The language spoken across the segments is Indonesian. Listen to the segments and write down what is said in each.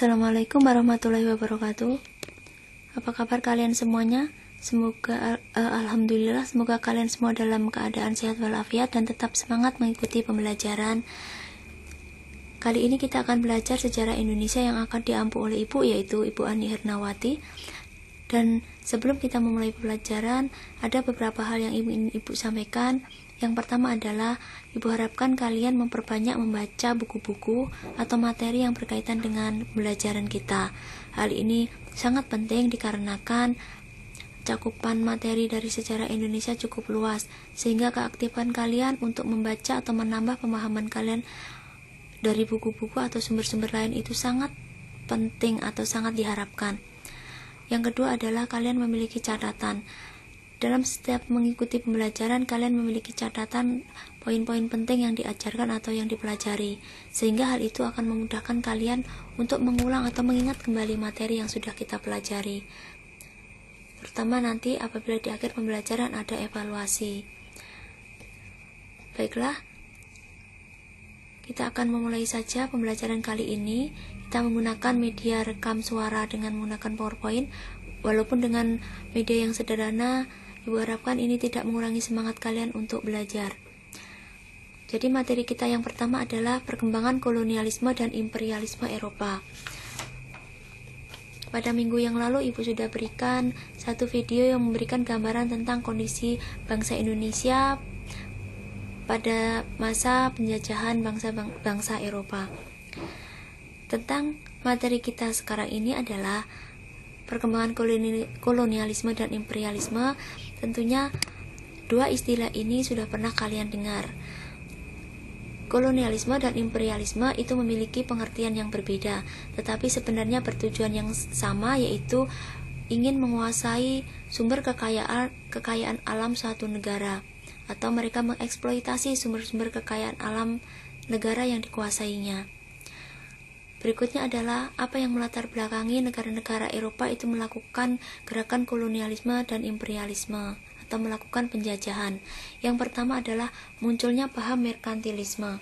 Assalamualaikum warahmatullahi wabarakatuh. Apa kabar kalian semuanya? Semoga alhamdulillah, semoga kalian semua dalam keadaan sehat walafiat dan tetap semangat mengikuti pembelajaran. Kali ini kita akan belajar sejarah Indonesia yang akan diampu oleh Ibu, yaitu Ibu Ani Hernawati. Dan sebelum kita memulai pembelajaran, ada beberapa hal yang ingin Ibu sampaikan. Yang pertama adalah Ibu harapkan kalian memperbanyak membaca buku-buku atau materi yang berkaitan dengan pembelajaran kita. Hal ini sangat penting dikarenakan cakupan materi dari sejarah Indonesia cukup luas, sehingga keaktifan kalian untuk membaca atau menambah pemahaman kalian dari buku-buku atau sumber-sumber lain itu sangat penting atau sangat diharapkan. Yang kedua adalah kalian memiliki catatan. Dalam setiap mengikuti pembelajaran, kalian memiliki catatan poin-poin penting yang diajarkan atau yang dipelajari, sehingga hal itu akan memudahkan kalian untuk mengulang atau mengingat kembali materi yang sudah kita pelajari. Terutama nanti apabila di akhir pembelajaran ada evaluasi. Baiklah, kita akan memulai saja pembelajaran kali ini. Kita menggunakan media rekam suara dengan menggunakan PowerPoint. Walaupun dengan media yang sederhana, Ibu harapkan ini tidak mengurangi semangat kalian untuk belajar. Jadi materi kita yang pertama adalah perkembangan kolonialisme dan imperialisme Eropa. Pada minggu yang lalu Ibu sudah berikan satu video yang memberikan gambaran tentang kondisi bangsa Indonesia pada masa penjajahan bangsa Eropa. Tentang materi kita sekarang ini adalah perkembangan kolonialisme dan imperialisme. Tentunya dua istilah ini sudah pernah kalian dengar. Kolonialisme dan imperialisme itu memiliki pengertian yang berbeda, tetapi sebenarnya bertujuan yang sama, yaitu ingin menguasai sumber kekayaan alam suatu negara, atau mereka mengeksploitasi sumber-sumber kekayaan alam negara yang dikuasainya. Berikutnya adalah apa yang melatar belakangi negara-negara Eropa itu melakukan gerakan kolonialisme dan imperialisme atau melakukan penjajahan. Yang pertama adalah munculnya paham merkantilisme.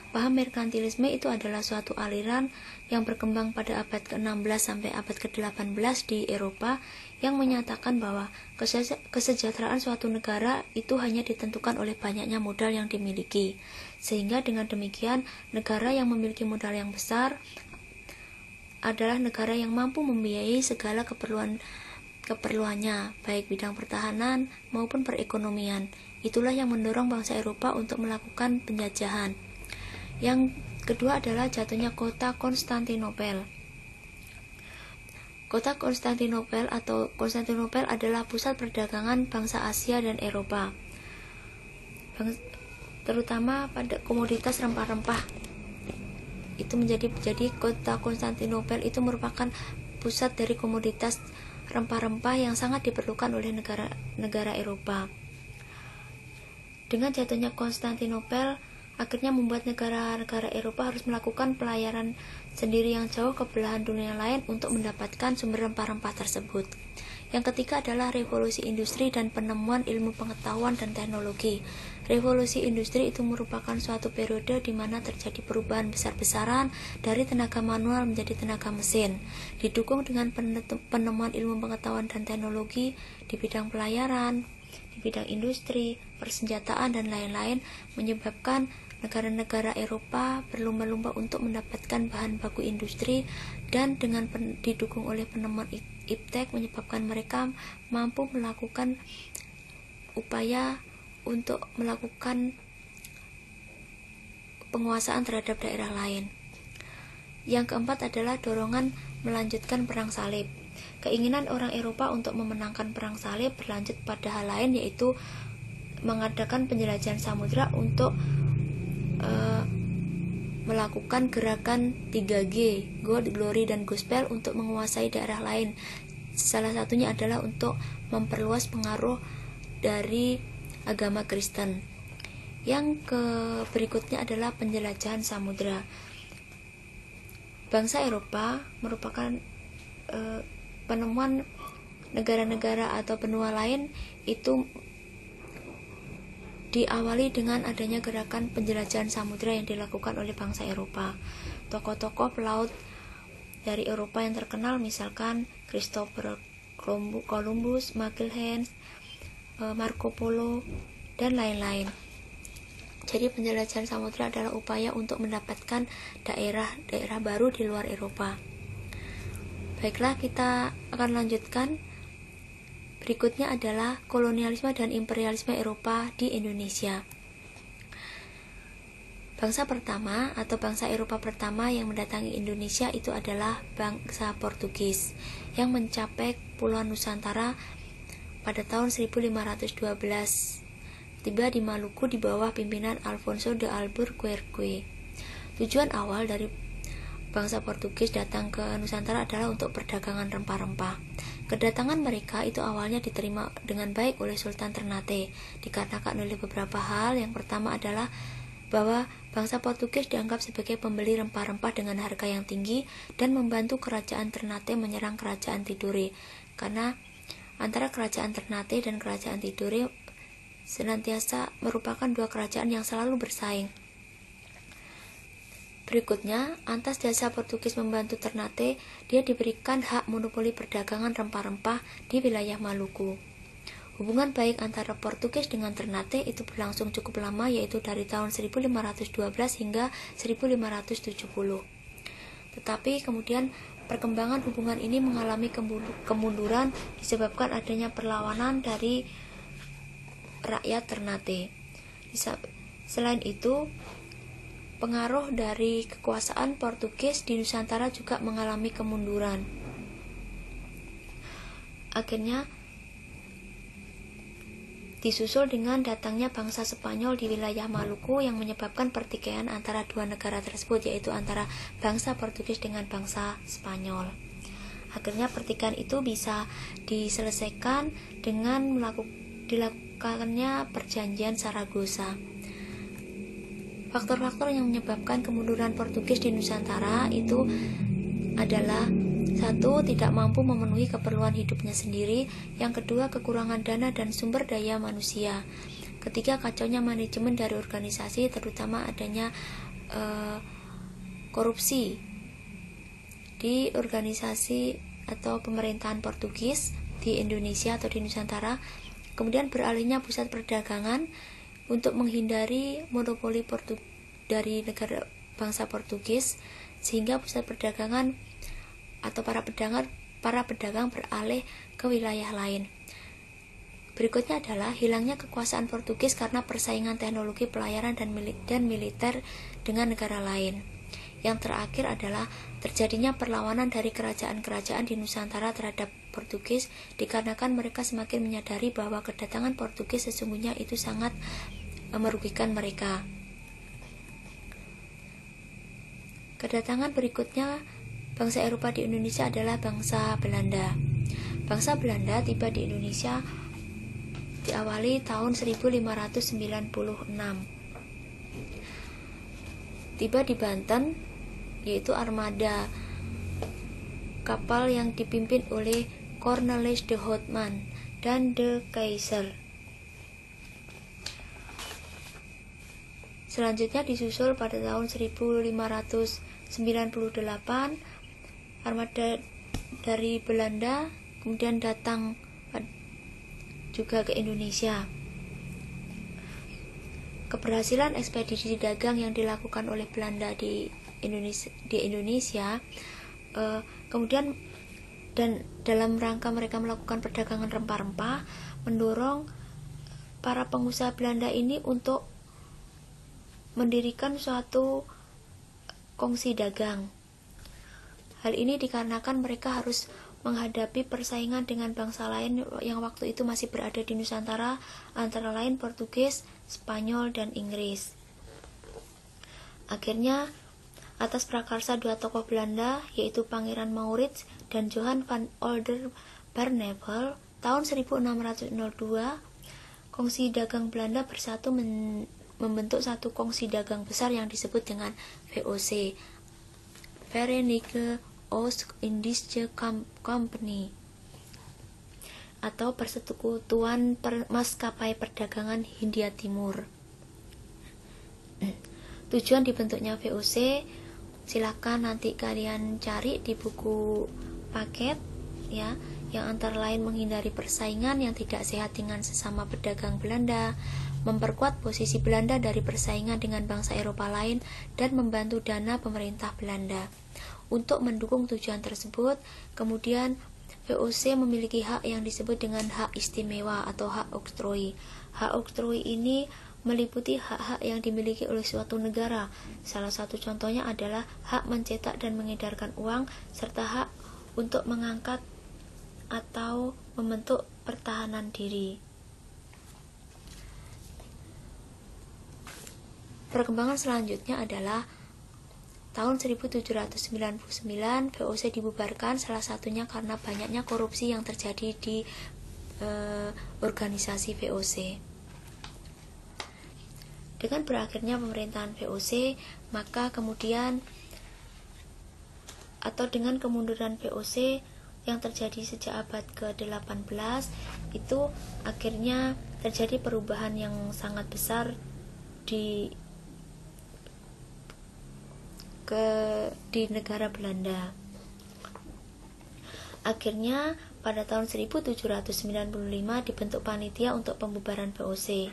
Paham merkantilisme itu adalah suatu aliran yang berkembang pada abad ke-16 sampai abad ke-18 di Eropa yang menyatakan bahwa kesejahteraan suatu negara itu hanya ditentukan oleh banyaknya modal yang dimiliki. Sehingga dengan demikian, negara yang memiliki modal yang besar adalah negara yang mampu membiayai segala keperluannya, baik bidang pertahanan maupun perekonomian. Itulah yang mendorong bangsa Eropa untuk melakukan penjajahan. Yang kedua adalah jatuhnya kota Konstantinopel. Kota Konstantinopel atau Konstantinopel adalah pusat perdagangan bangsa Asia dan Eropa, terutama pada komoditas rempah-rempah. Itu menjadi kota Konstantinopel itu merupakan pusat dari komoditas rempah-rempah yang sangat diperlukan oleh negara Eropa. Dengan jatuhnya Konstantinopel, akhirnya membuat negara-negara Eropa harus melakukan pelayaran sendiri yang jauh ke belahan dunia lain untuk mendapatkan sumber rempah-rempah tersebut. Yang ketiga adalah revolusi industri dan penemuan ilmu pengetahuan dan teknologi. Revolusi industri itu merupakan suatu periode di mana terjadi perubahan besar-besaran dari tenaga manual menjadi tenaga mesin, didukung dengan penemuan ilmu pengetahuan dan teknologi di bidang pelayaran, di bidang industri, persenjataan, dan lain-lain, menyebabkan negara-negara Eropa berlomba-lomba untuk mendapatkan bahan baku industri, dan dengan didukung oleh penemuan iptek menyebabkan mereka mampu melakukan upaya untuk melakukan penguasaan terhadap daerah lain. Yang keempat adalah dorongan melanjutkan perang salib. Keinginan orang Eropa untuk memenangkan perang salib berlanjut pada hal lain, yaitu mengadakan penjelajahan samudra untuk melakukan gerakan 3G, God, Glory, dan Gospel untuk menguasai daerah lain. Salah satunya adalah untuk memperluas pengaruh dari agama Kristen. Yang berikutnya adalah penjelajahan samudra. Bangsa Eropa merupakan penemuan negara-negara atau benua lain itu diawali dengan adanya gerakan penjelajahan samudra yang dilakukan oleh bangsa Eropa. Tokoh-tokoh pelaut dari Eropa yang terkenal, misalkan Christopher Columbus, Magellan, Marco Polo, dan lain-lain. Jadi penjelajahan samudra adalah upaya untuk mendapatkan daerah-daerah baru di luar Eropa. Baiklah, kita akan lanjutkan. Berikutnya adalah kolonialisme dan imperialisme Eropa di Indonesia. Bangsa pertama atau bangsa Eropa pertama yang mendatangi Indonesia itu adalah bangsa Portugis yang mencapai Pulau Nusantara pada tahun 1512. Tiba di Maluku di bawah pimpinan Alfonso de Albuquerque. Tujuan awal dari bangsa Portugis datang ke Nusantara adalah untuk perdagangan rempah-rempah. Kedatangan mereka itu awalnya diterima dengan baik oleh Sultan Ternate, dikarenakan oleh beberapa hal. Yang pertama adalah bahwa bangsa Portugis dianggap sebagai pembeli rempah-rempah dengan harga yang tinggi dan membantu kerajaan Ternate menyerang kerajaan Tidore, karena antara kerajaan Ternate dan kerajaan Tidore senantiasa merupakan dua kerajaan yang selalu bersaing. Berikutnya, atas jasa Portugis membantu Ternate, dia diberikan hak monopoli perdagangan rempah-rempah di wilayah Maluku. Hubungan baik antara Portugis dengan Ternate itu berlangsung cukup lama, yaitu dari tahun 1512 hingga 1570. Tetapi kemudian perkembangan hubungan ini mengalami kemunduran disebabkan adanya perlawanan dari rakyat Ternate. Selain itu, pengaruh dari kekuasaan Portugis di Nusantara juga mengalami kemunduran. Akhirnya disusul dengan datangnya bangsa Spanyol di wilayah Maluku yang menyebabkan pertikaian antara dua negara tersebut, yaitu antara bangsa Portugis dengan bangsa Spanyol. Akhirnya pertikaian itu bisa diselesaikan dengan dilakukannya perjanjian Saragossa. Faktor-faktor yang menyebabkan kemunduran Portugis di Nusantara itu adalah: 1. Tidak mampu memenuhi keperluan hidupnya sendiri. Yang kedua, kekurangan dana dan sumber daya manusia. Ketiga, kacaunya manajemen dari organisasi, terutama adanya korupsi di organisasi atau pemerintahan Portugis di Indonesia atau di Nusantara. Kemudian beralihnya pusat perdagangan untuk menghindari monopoli dari negara bangsa Portugis, sehingga pusat perdagangan atau para pedagang beralih ke wilayah lain. Berikutnya adalah hilangnya kekuasaan Portugis karena persaingan teknologi pelayaran dan militer dengan negara lain. Yang terakhir adalah terjadinya perlawanan dari kerajaan-kerajaan di Nusantara terhadap Portugis, dikarenakan mereka semakin menyadari bahwa kedatangan Portugis sesungguhnya itu sangat merugikan mereka. Kedatangan berikutnya bangsa Eropa di Indonesia adalah bangsa Belanda. Bangsa Belanda tiba di Indonesia diawali tahun 1596. Tiba di Banten, yaitu armada kapal yang dipimpin oleh Cornelis de Houtman dan de Keyser. Selanjutnya disusul pada tahun 1598 armada dari Belanda kemudian datang juga ke Indonesia. Keberhasilan ekspedisi dagang yang dilakukan oleh Belanda di Indonesia kemudian dan dalam rangka mereka melakukan perdagangan rempah-rempah, mendorong para pengusaha Belanda ini untuk mendirikan suatu kongsi dagang. Hal ini dikarenakan mereka harus menghadapi persaingan dengan bangsa lain yang waktu itu masih berada di Nusantara, antara lain Portugis, Spanyol, dan Inggris. Akhirnya, atas prakarsa dua tokoh Belanda, yaitu Pangeran Maurits dan Johan van Oldenbarneveldt, tahun 1602, kongsi dagang Belanda bersatu membentuk satu kongsi dagang besar yang disebut dengan VOC, Verenigde Oost-Indische Compagnie, atau Persekutuan Maskapai Perdagangan Hindia Timur. Tujuan dibentuknya VOC Silakan nanti kalian cari di buku paket ya, yang antara lain menghindari persaingan yang tidak sehat dengan sesama pedagang Belanda, memperkuat posisi Belanda dari persaingan dengan bangsa Eropa lain, dan membantu dana pemerintah Belanda. Untuk mendukung tujuan tersebut, kemudian VOC memiliki hak yang disebut dengan hak istimewa atau hak oktroi. Hak oktroi ini meliputi hak-hak yang dimiliki oleh suatu negara. Salah satu contohnya adalah hak mencetak dan mengedarkan uang, serta hak untuk mengangkat atau membentuk pertahanan diri. Perkembangan selanjutnya adalah tahun 1799 VOC dibubarkan, salah satunya karena banyaknya korupsi yang terjadi di organisasi VOC. Dengan berakhirnya pemerintahan VOC, maka kemudian atau dengan kemunduran VOC yang terjadi sejak abad ke-18, itu akhirnya terjadi perubahan yang sangat besar di negara Belanda. Akhirnya pada tahun 1795 dibentuk panitia untuk pembubaran VOC.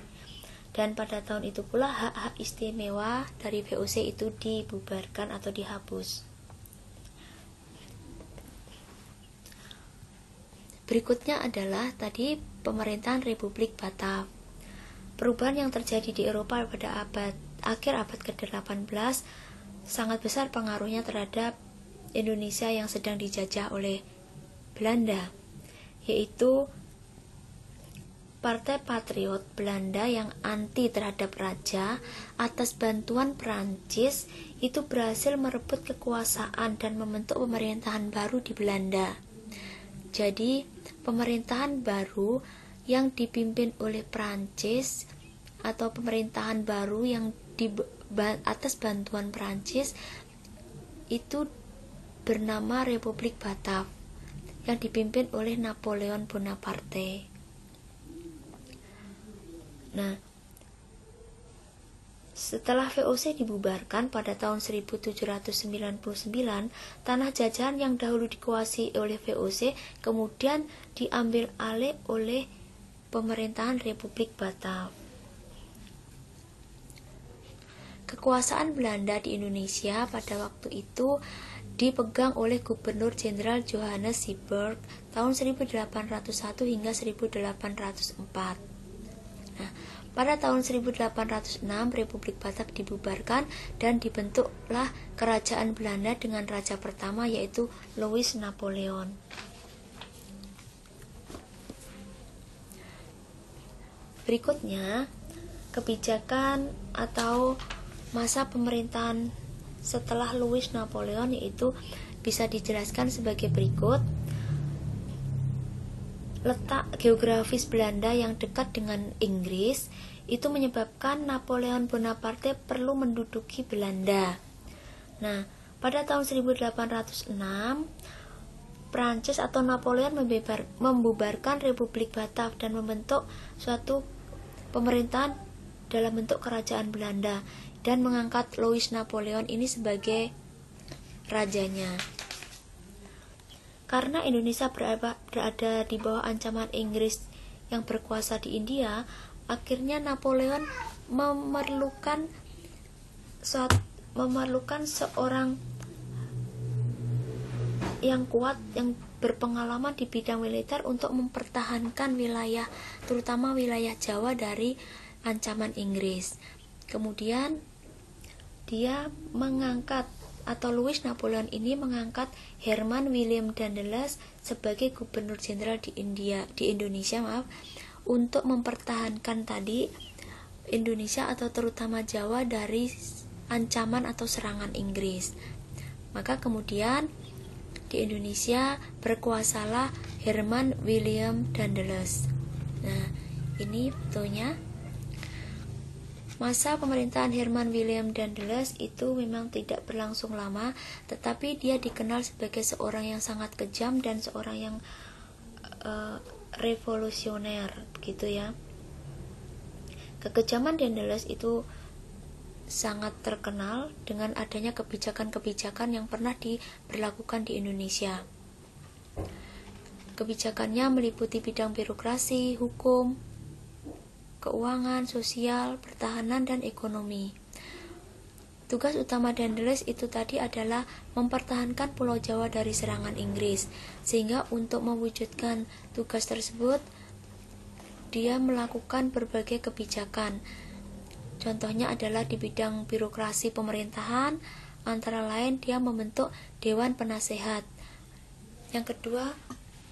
Dan pada tahun itu pula hak-hak istimewa dari VOC itu dibubarkan atau dihapus. Berikutnya adalah tadi pemerintahan Republik Batav. Perubahan yang terjadi di Eropa pada akhir abad ke-18 sangat besar pengaruhnya terhadap Indonesia yang sedang dijajah oleh Belanda, yaitu Partai Patriot Belanda yang anti terhadap raja atas bantuan Prancis itu berhasil merebut kekuasaan dan membentuk pemerintahan baru di Belanda. Jadi, pemerintahan baru yang dipimpin oleh Prancis atau pemerintahan baru yang atas bantuan Prancis itu bernama Republik Batav yang dipimpin oleh Napoleon Bonaparte. Nah, setelah VOC dibubarkan pada tahun 1799, tanah jajahan yang dahulu dikuasai oleh VOC kemudian diambil alih oleh pemerintahan Republik Batav. Kekuasaan Belanda di Indonesia pada waktu itu dipegang oleh Gubernur Jenderal Johannes Syberg tahun 1801 hingga 1804. Nah, pada tahun 1806 Republik Batav dibubarkan dan dibentuklah kerajaan Belanda dengan raja pertama yaitu Louis Napoleon. Berikutnya, kebijakan atau masa pemerintahan setelah Louis Napoleon yaitu bisa dijelaskan sebagai berikut. Letak geografis Belanda yang dekat dengan Inggris itu menyebabkan Napoleon Bonaparte perlu menduduki Belanda. Nah, pada tahun 1806 Prancis atau Napoleon membubarkan Republik Batav dan membentuk suatu pemerintahan dalam bentuk kerajaan Belanda dan mengangkat Louis Napoleon ini sebagai rajanya. Karena Indonesia berada di bawah ancaman Inggris yang berkuasa di India, akhirnya Napoleon memerlukan seorang yang kuat, yang berpengalaman di bidang militer untuk mempertahankan wilayah, terutama wilayah Jawa dari ancaman Inggris. Kemudian dia mengangkat atau Louis Napoleon ini mengangkat Herman William Daendels sebagai gubernur jenderal di Indonesia untuk mempertahankan tadi Indonesia atau terutama Jawa dari ancaman atau serangan Inggris. Maka kemudian di Indonesia berkuasalah Herman William Daendels. Nah, ini fotonya. Masa pemerintahan Herman William Daendels itu memang tidak berlangsung lama, tetapi dia dikenal sebagai seorang yang sangat kejam dan seorang yang revolusioner, begitu ya. Kekejaman Daendels itu sangat terkenal dengan adanya kebijakan-kebijakan yang pernah diberlakukan di Indonesia. Kebijakannya meliputi bidang birokrasi, hukum, keuangan, sosial, pertahanan, dan ekonomi. Tugas utama Daendels itu tadi adalah mempertahankan Pulau Jawa dari serangan Inggris, sehingga untuk mewujudkan tugas tersebut, dia melakukan berbagai kebijakan. Contohnya adalah di bidang birokrasi pemerintahan, antara lain dia membentuk Dewan Penasehat. Yang kedua,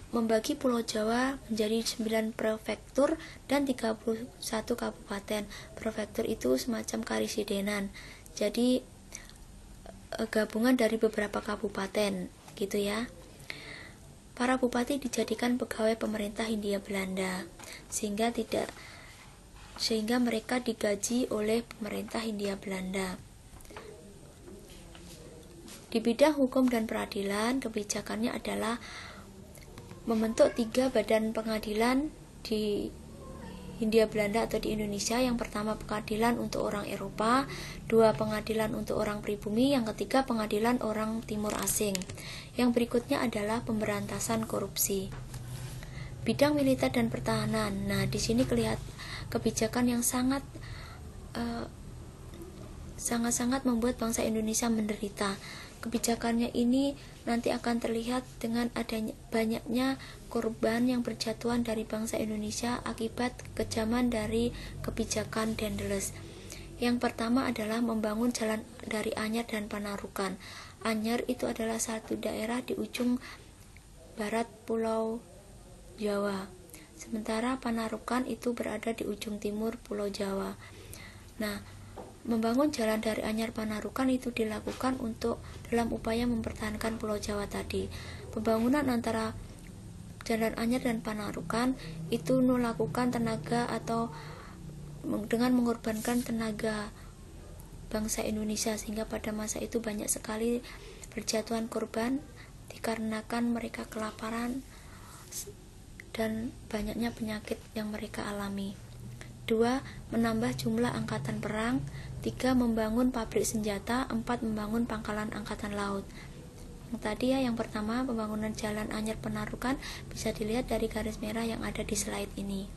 membagi Pulau Jawa menjadi 9 prefektur dan 31 kabupaten. Prefektur itu semacam karisidenan. Jadi gabungan dari beberapa kabupaten, gitu ya. Para bupati dijadikan pegawai pemerintah Hindia Belanda, sehingga mereka digaji oleh pemerintah Hindia Belanda. Di bidang hukum dan peradilan, kebijakannya adalah membentuk 3 badan pengadilan di Hindia Belanda atau di Indonesia. Yang pertama, pengadilan untuk orang Eropa, 2 pengadilan untuk orang pribumi, yang ketiga pengadilan orang timur asing. Yang berikutnya adalah pemberantasan korupsi. Bidang militer dan pertahanan. Nah, di sini kelihatan kebijakan yang sangat membuat bangsa Indonesia menderita. Kebijakannya ini nanti akan terlihat dengan adanya banyaknya korban yang berjatuhan dari bangsa Indonesia akibat kekejaman dari kebijakan Daendels. Yang pertama adalah membangun jalan dari Anyer dan Panarukan. Anyer itu adalah satu daerah di ujung barat Pulau Jawa, sementara Panarukan itu berada di ujung timur Pulau Jawa. Nah, membangun jalan dari Anyer Panarukan itu dilakukan untuk dalam upaya mempertahankan Pulau Jawa tadi. Pembangunan antara Jalan Anyer dan Panarukan itu melakukan tenaga atau dengan mengorbankan tenaga bangsa Indonesia, sehingga pada masa itu banyak sekali berjatuhan korban dikarenakan mereka kelaparan dan banyaknya penyakit yang mereka alami. 2. Menambah jumlah angkatan perang. 3. Membangun pabrik senjata. 4. Membangun pangkalan angkatan laut. Yang tadi ya, yang pertama pembangunan jalan Anyer Panarukan bisa dilihat dari garis merah yang ada di slide ini.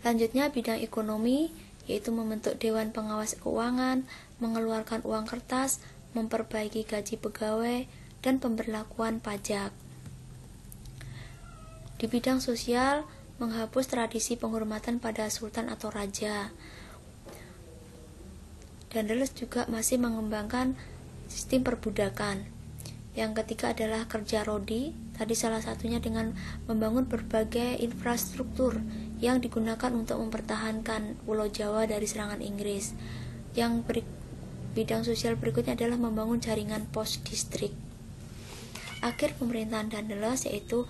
Lanjutnya bidang ekonomi, yaitu membentuk Dewan Pengawas Keuangan, mengeluarkan uang kertas, memperbaiki gaji pegawai, dan pemberlakuan pajak. Di bidang sosial, menghapus tradisi penghormatan pada sultan atau raja. Daendels juga masih mengembangkan sistem perbudakan. Yang ketiga adalah kerja rodi, tadi salah satunya dengan membangun berbagai infrastruktur yang digunakan untuk mempertahankan Pulau Jawa dari serangan Inggris. Bidang sosial berikutnya adalah membangun jaringan pos distrik. Akhir pemerintahan Daendels, yaitu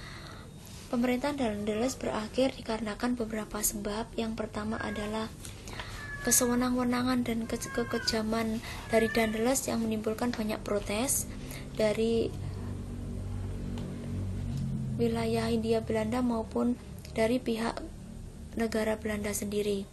pemerintahan Daendels berakhir dikarenakan beberapa sebab. Yang pertama adalah kesewenang-wenangan dan kekejaman dari Daendels yang menimbulkan banyak protes dari wilayah Hindia Belanda maupun dari pihak negara Belanda sendiri.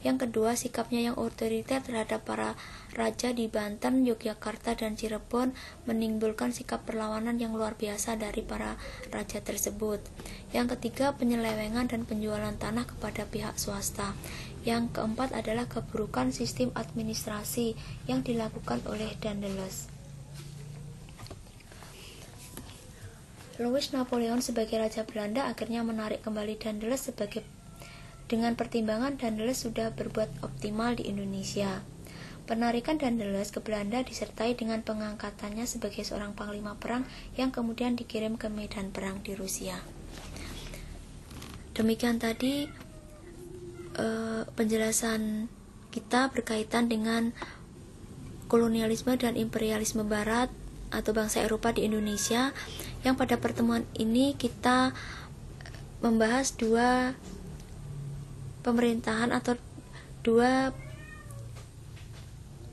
Yang kedua, sikapnya yang otoriter terhadap para raja di Banten, Yogyakarta, dan Cirebon menimbulkan sikap perlawanan yang luar biasa dari para raja tersebut. Yang ketiga, penyelewengan dan penjualan tanah kepada pihak swasta. Yang keempat adalah keburukan sistem administrasi yang dilakukan oleh Daendels. Louis Napoleon sebagai Raja Belanda akhirnya menarik kembali Daendels dengan pertimbangan Daendels sudah berbuat optimal di Indonesia. Penarikan Daendels ke Belanda disertai dengan pengangkatannya sebagai seorang panglima perang yang kemudian dikirim ke medan perang di Rusia. Demikian tadi penjelasan kita berkaitan dengan kolonialisme dan imperialisme Barat atau bangsa Eropa di Indonesia, yang pada pertemuan ini kita membahas 2 pemerintahan atau 2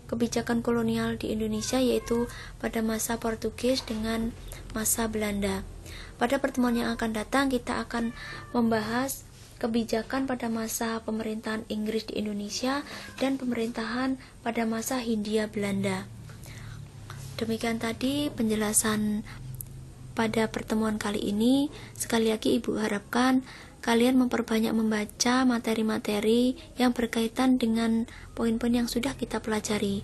kebijakan kolonial di Indonesia, yaitu pada masa Portugis dengan masa Belanda. Pada pertemuan yang akan datang kita akan membahas kebijakan pada masa pemerintahan Inggris di Indonesia dan pemerintahan pada masa Hindia Belanda. Demikian tadi penjelasan pada pertemuan kali ini. Sekali lagi Ibu harapkan kalian memperbanyak membaca materi-materi yang berkaitan dengan poin-poin yang sudah kita pelajari.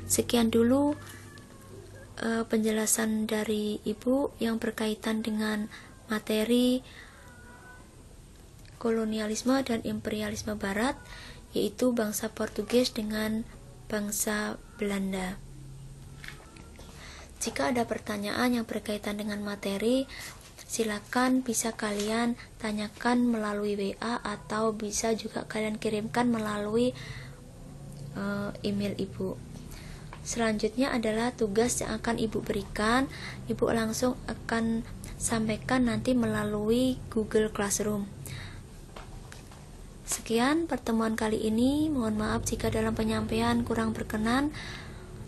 Sekian dulu penjelasan dari Ibu yang berkaitan dengan materi kolonialisme dan imperialisme Barat, yaitu bangsa Portugis dengan bangsa Belanda. Jika ada pertanyaan yang berkaitan dengan materi, silakan bisa kalian tanyakan melalui WA atau bisa juga kalian kirimkan melalui email Ibu. Selanjutnya adalah tugas yang akan Ibu berikan. Ibu langsung akan sampaikan nanti melalui Google Classroom. Sekian pertemuan kali ini. Mohon maaf jika dalam penyampaian kurang berkenan,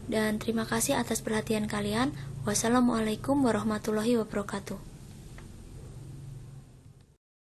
dan terima kasih atas perhatian kalian. Wassalamualaikum warahmatullahi wabarakatuh.